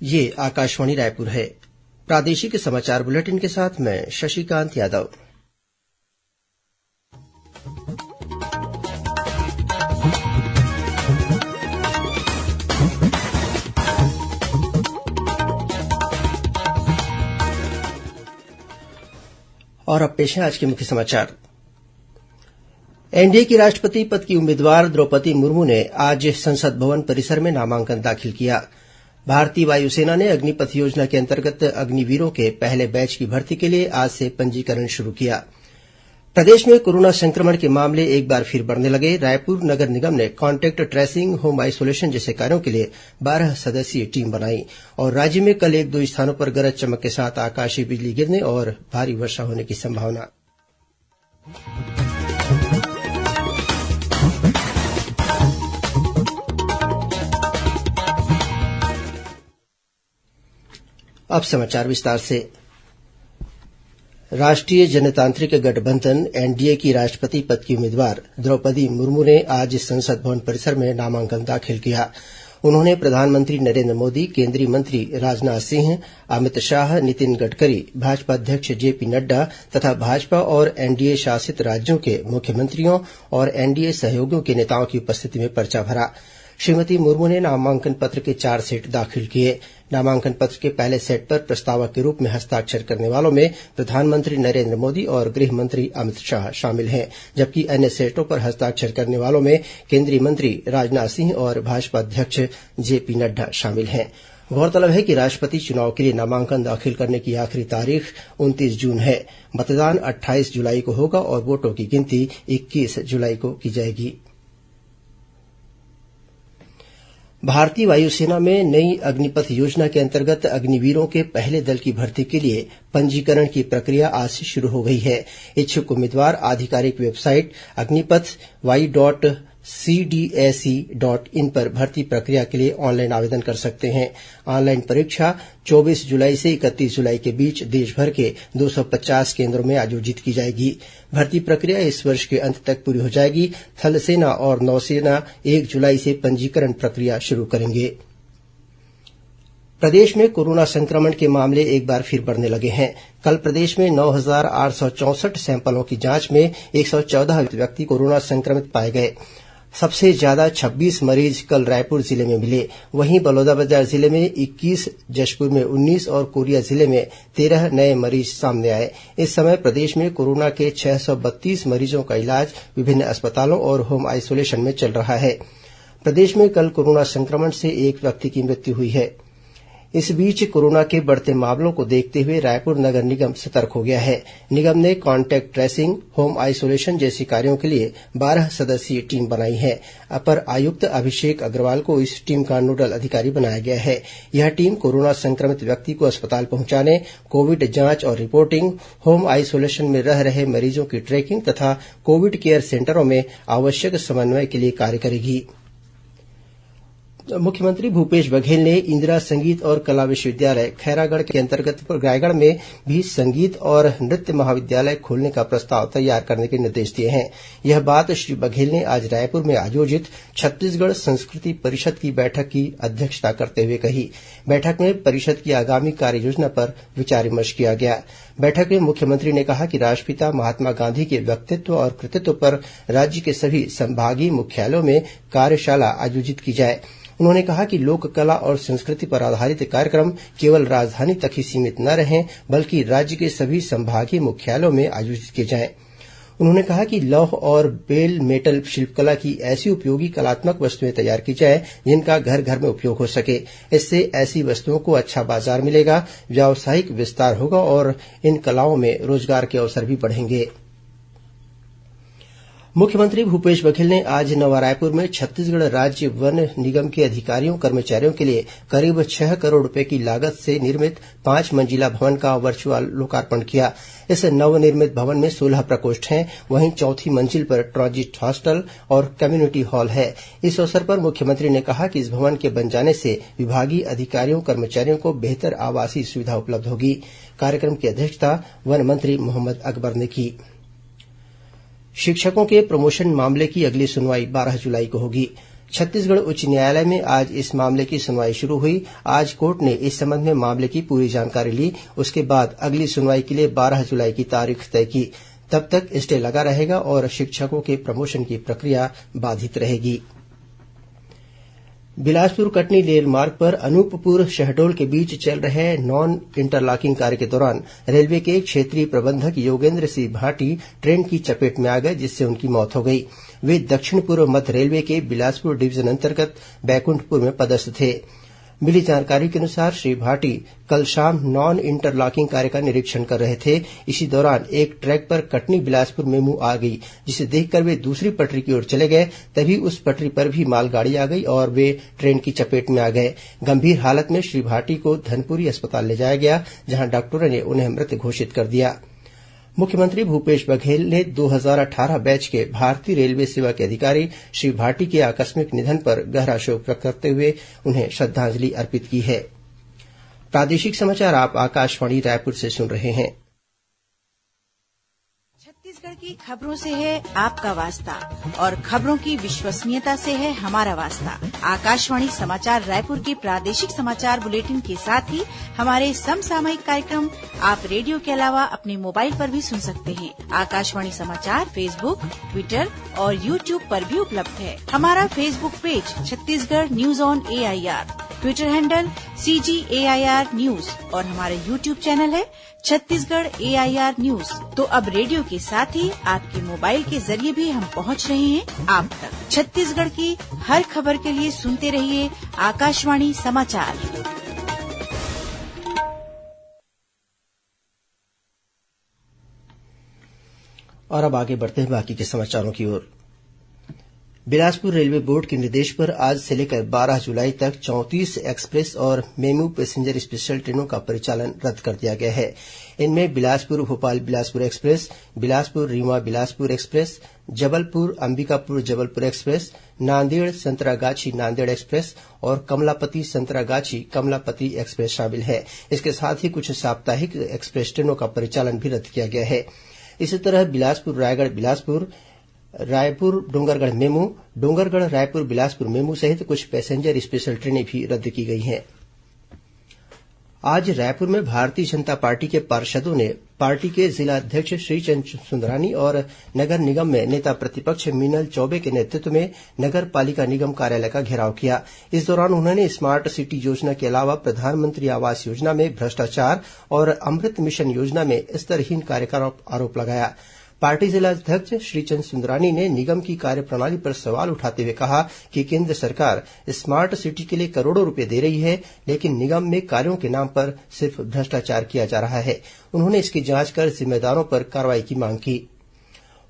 ये आकाशवाणी रायपुर है। प्रादेशिक समाचार बुलेटिन के साथ मैं शशिकांत यादव। और अब पेश है आज के मुख्य समाचार। एनडीए की राष्ट्रपति पद की उम्मीदवार द्रौपदी मुर्मू ने आज संसद भवन परिसर में नामांकन दाखिल किया। भारतीय वायुसेना ने अग्निपथ योजना के अंतर्गत अग्निवीरों के पहले बैच की भर्ती के लिए आज से पंजीकरण शुरू किया। प्रदेश में कोरोना संक्रमण के मामले एक बार फिर बढ़ने लगे। रायपुर नगर निगम ने कॉन्टैक्ट ट्रेसिंग, होम आइसोलेशन जैसे कार्यों के लिए 12 सदस्यीय टीम बनाई। और राज्य में कल 1-2 स्थानों पर गरज चमक के साथ आकाशीय बिजली गिरने और भारी वर्षा होने की संभावना। अब समाचार विस्तार से। राष्ट्रीय जनतांत्रिक गठबंधन एनडीए की राष्ट्रपति पद की उम्मीदवार द्रौपदी मुर्मू ने आज संसद भवन परिसर में नामांकन दाखिल किया। उन्होंने प्रधानमंत्री नरेन्द्र मोदी, केंद्रीय मंत्री राजनाथ सिंह, अमित शाह, नितिन गडकरी, भाजपा अध्यक्ष जेपी नड्डा तथा भाजपा और एनडीए शासित राज्यों के मुख्यमंत्रियों और एनडीए सहयोगियों के नेताओं की उपस्थिति में पर्चा भरा। श्रीमती मुर्मू ने नामांकन पत्र के 4 सेट दाखिल किए। नामांकन पत्र के पहले सेट पर प्रस्तावक के रूप में हस्ताक्षर करने वालों में प्रधानमंत्री नरेन्द्र मोदी और गृह मंत्री अमित शाह शामिल हैं, जबकि अन्य सेटों पर हस्ताक्षर करने वालों में केंद्रीय मंत्री राजनाथ सिंह और भाजपा अध्यक्ष जेपी नड्डा शामिल हैं। गौरतलब है कि राष्ट्रपति चुनाव के लिए नामांकन दाखिल करने की आखिरी तारीख 29 जून है। मतदान 28 जुलाई को होगा और वोटों की गिनती 21 जुलाई को की जाएगी। भारतीय वायुसेना में नई अग्निपथ योजना के अंतर्गत अग्निवीरों के पहले दल की भर्ती के लिए पंजीकरण की प्रक्रिया आज से शुरू हो गई है। इच्छुक उम्मीदवार आधिकारिक वेबसाइट agnipathy.cdac.in पर भर्ती प्रक्रिया के लिए ऑनलाइन आवेदन कर सकते हैं। ऑनलाइन परीक्षा 24 जुलाई से 31 जुलाई के बीच देशभर के 250 केंद्रों में आयोजित की जाएगी। भर्ती प्रक्रिया इस वर्ष के अंत तक पूरी हो जाएगी। थल सेना और नौसेना 1 जुलाई से पंजीकरण प्रक्रिया शुरू करेंगे। प्रदेश में कोरोना संक्रमण के मामले एक बार फिर बढ़ने लगे हैं। कल प्रदेश में 9,864 सैंपलों की जांच में 114 व्यक्ति कोरोना संक्रमित पाए गए। सबसे ज्यादा 26 मरीज कल रायपुर जिले में मिले। वहीं बलौदाबाजार जिले में 21, जशपुर में 19 और कोरिया जिले में 13 नए मरीज सामने आए। इस समय प्रदेश में कोरोना के 632 मरीजों का इलाज विभिन्न अस्पतालों और होम आइसोलेशन में चल रहा है। प्रदेश में कल कोरोना संक्रमण से एक व्यक्ति की मृत्यु हुई है। इस बीच कोरोना के बढ़ते मामलों को देखते हुए रायपुर नगर निगम सतर्क हो गया है। निगम ने कॉन्टैक्ट ट्रेसिंग, होम आइसोलेशन जैसे कार्यों के लिए 12 सदस्यीय टीम बनाई है। अपर आयुक्त अभिषेक अग्रवाल को इस टीम का नोडल अधिकारी बनाया गया है। यह टीम कोरोना संक्रमित व्यक्ति को अस्पताल पहुंचाने, कोविड जांच और रिपोर्टिंग, होम आइसोलेशन में रह रहे मरीजों की ट्रैकिंग तथा कोविड केयर सेंटरों में आवश्यक समन्वय के लिए कार्य करेगी। मुख्यमंत्री भूपेश बघेल ने इंदिरा संगीत और कला विश्वविद्यालय खैरागढ़ के अंतर्गत रायगढ़ में भी संगीत और नृत्य महाविद्यालय खोलने का प्रस्ताव तैयार करने के निर्देश दिए हैं। यह बात श्री बघेल ने आज रायपुर में आयोजित छत्तीसगढ़ संस्कृति परिषद की बैठक की अध्यक्षता करते हुए कही। बैठक में परिषद की आगामी कार्ययोजना पर विचार विमर्श किया गया। बैठक में मुख्यमंत्री ने कहा कि राष्ट्रपिता महात्मा गांधी के व्यक्तित्व और कृतित्व पर राज्य के सभी संभागीय मुख्यालयों में कार्यशाला आयोजित की जाए। उन्होंने कहा कि लोक कला और संस्कृति पर आधारित कार्यक्रम केवल राजधानी तक ही सीमित न रहें, बल्कि राज्य के सभी संभागीय मुख्यालयों में आयोजित किए जाएं। उन्होंने कहा कि लौह और बेल मेटल शिल्पकला की ऐसी उपयोगी कलात्मक वस्तुएं तैयार की जाए जिनका घर घर में उपयोग हो सके। इससे ऐसी वस्तुओं को अच्छा बाजार मिलेगा, व्यावसायिक विस्तार होगा और इन कलाओं में रोजगार के अवसर भी बढ़ेंगे। मुख्यमंत्री भूपेश बघेल ने आज नवा रायपुर में छत्तीसगढ़ राज्य वन निगम के अधिकारियों कर्मचारियों के लिए करीब 6 करोड़ रूपये की लागत से निर्मित 5 मंजिला भवन का वर्चुअल लोकार्पण किया। इस नवनिर्मित भवन में 16 प्रकोष्ठ हैं। वहीं चौथी मंजिल पर ट्रांजिट हॉस्टल और कम्युनिटी हॉल है। इस अवसर पर मुख्यमंत्री ने कहा कि इस भवन के बन जाने से विभागीय अधिकारियों कर्मचारियों को बेहतर आवासीय सुविधा उपलब्ध होगी। कार्यक्रम की अध्यक्षता वन मंत्री मोहम्मद अकबर ने की। शिक्षकों के प्रमोशन मामले की अगली सुनवाई 12 जुलाई को होगी। छत्तीसगढ़ उच्च न्यायालय में आज इस मामले की सुनवाई शुरू हुई। आज कोर्ट ने इस संबंध में मामले की पूरी जानकारी ली। उसके बाद अगली सुनवाई के लिए 12 जुलाई की तारीख तय की। तब तक स्टे लगा रहेगा और शिक्षकों के प्रमोशन की प्रक्रिया बाधित रहेगी। बिलासपुर कटनी रेल मार्ग पर अनूपपुर शहडोल के बीच चल रहे नॉन इंटरलॉकिंग कार्य के दौरान रेलवे के क्षेत्रीय प्रबंधक योगेन्द्र सिंह भाटी ट्रेन की चपेट में आ गए, जिससे उनकी मौत हो गई। वे दक्षिण पूर्व मध्य रेलवे के बिलासपुर डिवीजन अंतर्गत बैकुंठपुर में पदस्थ थे। मिली जानकारी के अनुसार श्री भाटी कल शाम नॉन इंटरलॉकिंग कार्य का निरीक्षण कर रहे थे। इसी दौरान एक ट्रैक पर कटनी बिलासपुर मेमू आ गई, जिसे देखकर वे दूसरी पटरी की ओर चले गए। तभी उस पटरी पर भी मालगाड़ी आ गई और वे ट्रेन की चपेट में आ गए। गंभीर हालत में श्री भाटी को धनपुरी अस्पताल ले जाया गया, जहां डॉक्टरों ने उन्हें मृत घोषित कर दिया। मुख्यमंत्री भूपेश बघेल ने 2018 बैच के भारतीय रेलवे सेवा के अधिकारी श्री भाटी के आकस्मिक निधन पर गहरा शोक व्यक्त करते हुए उन्हें श्रद्धांजलि अर्पित की है। प्रादेशिक समाचार आप आकाशवाणी रायपुर से सुन रहे हैं। छत्तीसगढ़ की खबरों से है आपका वास्ता और खबरों की विश्वसनीयता से है हमारा वास्ता। आकाशवाणी समाचार रायपुर के प्रादेशिक समाचार बुलेटिन के साथ ही हमारे समसामयिक कार्यक्रम आप रेडियो के अलावा अपने मोबाइल पर भी सुन सकते हैं। आकाशवाणी समाचार फेसबुक, ट्विटर और यूट्यूब पर भी उपलब्ध है। हमारा Facebook page Chhattisgarh news on AIR, Twitter handle CGAIR news और हमारे यूट्यूब चैनल है छत्तीसगढ़ AIR न्यूज। तो अब रेडियो के साथ ही आपके मोबाइल के जरिए भी हम पहुंच रहे हैं आप तक। छत्तीसगढ़ की हर खबर के लिए सुनते रहिए आकाशवाणी समाचार। और अब आगे बढ़ते हैं बाकी के समाचारों की ओर। बिलासपुर रेलवे बोर्ड के निर्देश पर आज से लेकर 12 जुलाई तक 34 एक्सप्रेस और मेमू पैसेंजर स्पेशल ट्रेनों का परिचालन रद्द कर दिया गया है। इनमें Bilaspur Bhopal Bilaspur express, Bilaspur Rewa Bilaspur express, Jabalpur Ambikapur Jabalpur express, Nanded Santragachi Nanded express और कमलापति संतरागाछी कमलापति एक्सप्रेस शामिल है। इसके साथ ही कुछ साप्ताहिक एक्सप्रेस ट्रेनों का परिचालन भी रद्द किया गया है। इसी तरह बिलासपुर रायगढ़ बिलासपुर, रायपुर डोंगरगढ़ मेमू, डोंगरगढ़ रायपुर बिलासपुर मेमू सहित कुछ पैसेंजर स्पेशल ट्रेनें भी रद्द की गई हैं। आज रायपुर में भारतीय जनता पार्टी के पार्षदों ने पार्टी के जिला अध्यक्ष श्रीचंद सुंदरानी और नगर निगम में नेता प्रतिपक्ष मीनल चौबे के नेतृत्व में नगर पालिका निगम कार्यालय का घेराव किया। इस दौरान उन्होंने स्मार्ट सिटी योजना के अलावा प्रधानमंत्री आवास योजना में भ्रष्टाचार और अमृत मिशन योजना में स्तरहीन कार्य का आरोप लगाया। पार्टी जिला अध्यक्ष श्रीचंद सुंदरानी ने निगम की कार्यप्रणाली पर सवाल उठाते हुए कहा कि केंद्र सरकार स्मार्ट सिटी के लिए करोड़ों रुपए दे रही है, लेकिन निगम में कार्यों के नाम पर सिर्फ भ्रष्टाचार किया जा रहा है। उन्होंने इसकी जांच कर जिम्मेदारों पर कार्रवाई की मांग की।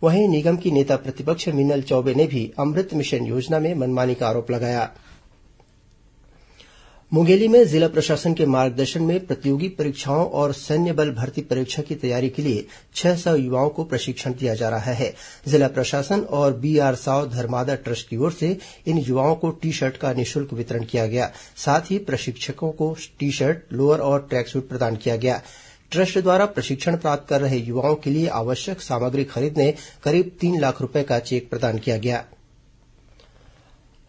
वहीं निगम की नेता प्रतिपक्ष मीनल चौबे ने भी अमृत मिशन योजना में मनमानी का आरोप लगाया। मुंगेली में जिला प्रशासन के मार्गदर्शन में प्रतियोगी परीक्षाओं और सैन्य बल भर्ती परीक्षा की तैयारी के लिए 600 युवाओं को प्रशिक्षण दिया जा रहा है। जिला प्रशासन और BR साव धर्मादा ट्रस्ट की ओर से इन युवाओं को टी-शर्ट का निःशुल्क वितरण किया गया। साथ ही प्रशिक्षकों को टी-शर्ट, लोअर और ट्रैक सूट प्रदान किया गया। ट्रस्ट द्वारा प्रशिक्षण प्राप्त कर रहे युवाओं के लिए आवश्यक सामग्री खरीदने करीब 3 लाख रूपये का चेक प्रदान किया गया।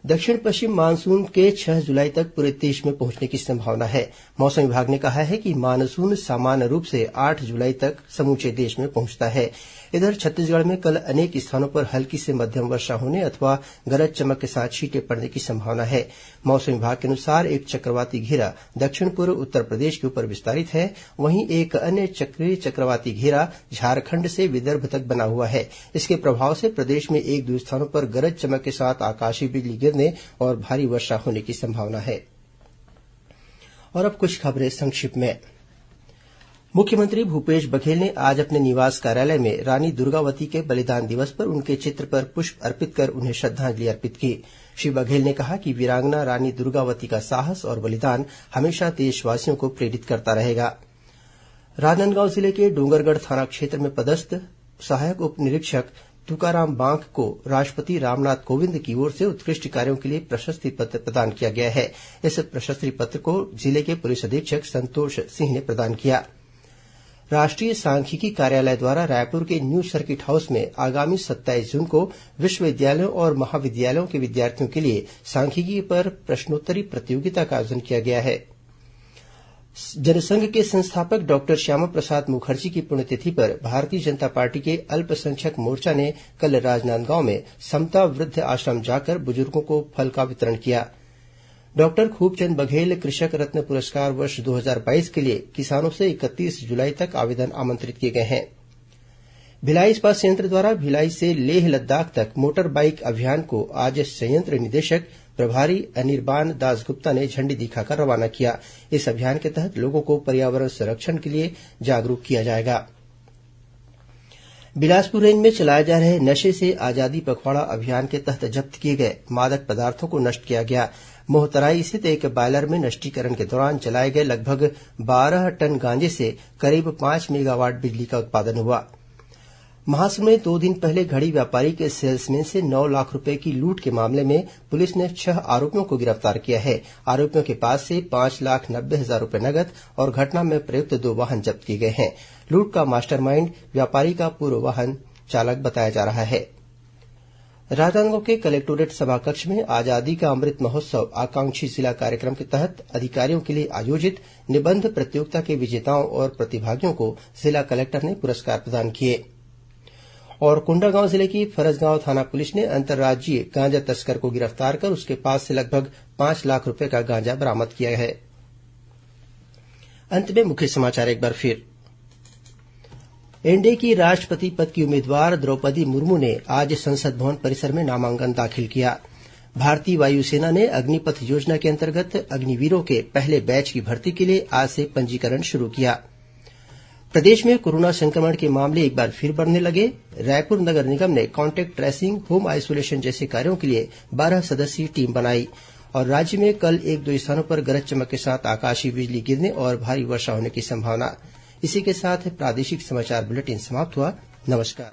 दक्षिण पश्चिम मानसून के 6 जुलाई तक पूरे देश में पहुंचने की संभावना है। मौसम विभाग ने कहा है कि मानसून सामान्य रूप से 8 जुलाई तक समूचे देश में पहुंचता है। इधर छत्तीसगढ़ में कल अनेक स्थानों पर हल्की से मध्यम वर्षा होने अथवा गरज चमक के साथ छींटे पड़ने की संभावना है। मौसम विभाग के अनुसार एक चक्रवाती घेरा दक्षिण पूर्व उत्तर प्रदेश के ऊपर विस्तारित है। वहीं एक अन्य चक्रीय चक्रवाती घेरा झारखंड से विदर्भ तक बना हुआ है। इसके प्रभाव से प्रदेश में 1-2 स्थानों पर गरज चमक के साथ आकाशीय बिजली गिरने और भारी वर्षा होने की संभावना है। और अब कुछ खबरें संक्षिप्त में। मुख्यमंत्री भूपेश बघेल ने आज अपने निवास कार्यालय में रानी दुर्गावती के बलिदान दिवस पर उनके चित्र पर पुष्प अर्पित कर उन्हें श्रद्धांजलि अर्पित की। श्री बघेल ने कहा कि वीरांगना रानी दुर्गावती का साहस और बलिदान हमेशा देशवासियों को प्रेरित करता रहेगा। राजनांदगांव जिले के डोंगरगढ़ थाना क्षेत्र में पदस्थ सहायक उप निरीक्षक तुकाराम बांक को राष्ट्रपति रामनाथ कोविंद की ओर से उत्कृष्ट कार्यों के लिए प्रशस्ति पत्र प्रदान किया गया है। इस प्रशस्ति पत्र को जिले के पुलिस अधीक्षक संतोष सिंह ने प्रदान किया। राष्ट्रीय सांख्यिकी कार्यालय द्वारा रायपुर के न्यू सर्किट हाउस में आगामी 27 जून को विश्वविद्यालयों और महाविद्यालयों के विद्यार्थियों के लिए सांख्यिकी पर प्रश्नोत्तरी प्रतियोगिता का आयोजन किया गया है। जनसंघ के संस्थापक डॉक्टर श्यामा प्रसाद मुखर्जी की पुण्यतिथि पर भारतीय जनता पार्टी के अल्पसंख्यक मोर्चा ने कल राजनांदगांव में समता वृद्ध आश्रम जाकर बुजुर्गों को फल का वितरण किया। डॉक्टर खूबचंद बघेल कृषक रत्न पुरस्कार वर्ष 2022 के लिए किसानों से 31 जुलाई तक आवेदन आमंत्रित किए गए हैं। भिलाई इस्पात संयंत्र द्वारा भिलाई से लेह लद्दाख तक मोटर बाइक अभियान को आज संयंत्र निदेशक प्रभारी अनिर्बान दासगुप्ता ने झंडी दिखाकर रवाना किया। इस अभियान के तहत लोगों को पर्यावरण संरक्षण के लिए जागरूक किया जाएगा। बिलासपुर रेंज में चलाए जा रहे नशे से आजादी पखवाड़ा अभियान के तहत जब्त किए गए मादक पदार्थों को नष्ट किया गया। मोहतराई स्थित एक बायलर में नष्टीकरण के दौरान चलाए गए लगभग 12 टन गांजे से करीब 5 मेगावाट बिजली का उत्पादन हुआ। महासमुंद में 2 दिन पहले घड़ी व्यापारी के सेल्समैन से 9 लाख रूपये की लूट के मामले में पुलिस ने 6 आरोपियों को गिरफ्तार किया है। आरोपियों के पास से 5,90,000 रूपये नगद और घटना में प्रयुक्त 2 वाहन जब्त किए गए हैं। लूट का मास्टरमाइंड व्यापारी का पूर्व वाहन चालक बताया जा रहा है। राजनांदगांव के कलेक्टोरेट सभाकक्ष में आजादी का अमृत महोत्सव आकांक्षी जिला कार्यक्रम के तहत अधिकारियों के लिए आयोजित निबंध प्रतियोगिता के विजेताओं और प्रतिभागियों को जिला कलेक्टर ने पुरस्कार प्रदान किए। और कोंडागांव जिले की फरसगांव थाना पुलिस ने अंतर्राज्यीय गांजा तस्कर को गिरफ्तार कर उसके पास से लगभग 5 लाख रूपये का गांजा बरामद किया है। अंत में मुख्य समाचार एक बार फिर। एनडीए की राष्ट्रपति पद की उम्मीदवार द्रौपदी मुर्मू ने आज संसद भवन परिसर में नामांकन दाखिल किया। भारतीय वायुसेना ने अग्निपथ योजना के अंतर्गत अग्निवीरों के पहले बैच की भर्ती के लिए आज से पंजीकरण शुरू किया। प्रदेश में कोरोना संक्रमण के मामले एक बार फिर बढ़ने लगे। रायपुर नगर निगम ने कॉन्टैक्ट ट्रेसिंग, होम आइसोलेशन जैसे कार्यों के लिए 12 सदस्यीय टीम बनाई। और राज्य में कल 1-2 स्थानों पर गरज चमक के साथ आकाशीय बिजली गिरने और भारी वर्षा होने की संभावना। इसी के साथ प्रादेशिक समाचार बुलेटिन समाप्त हुआ। नमस्कार।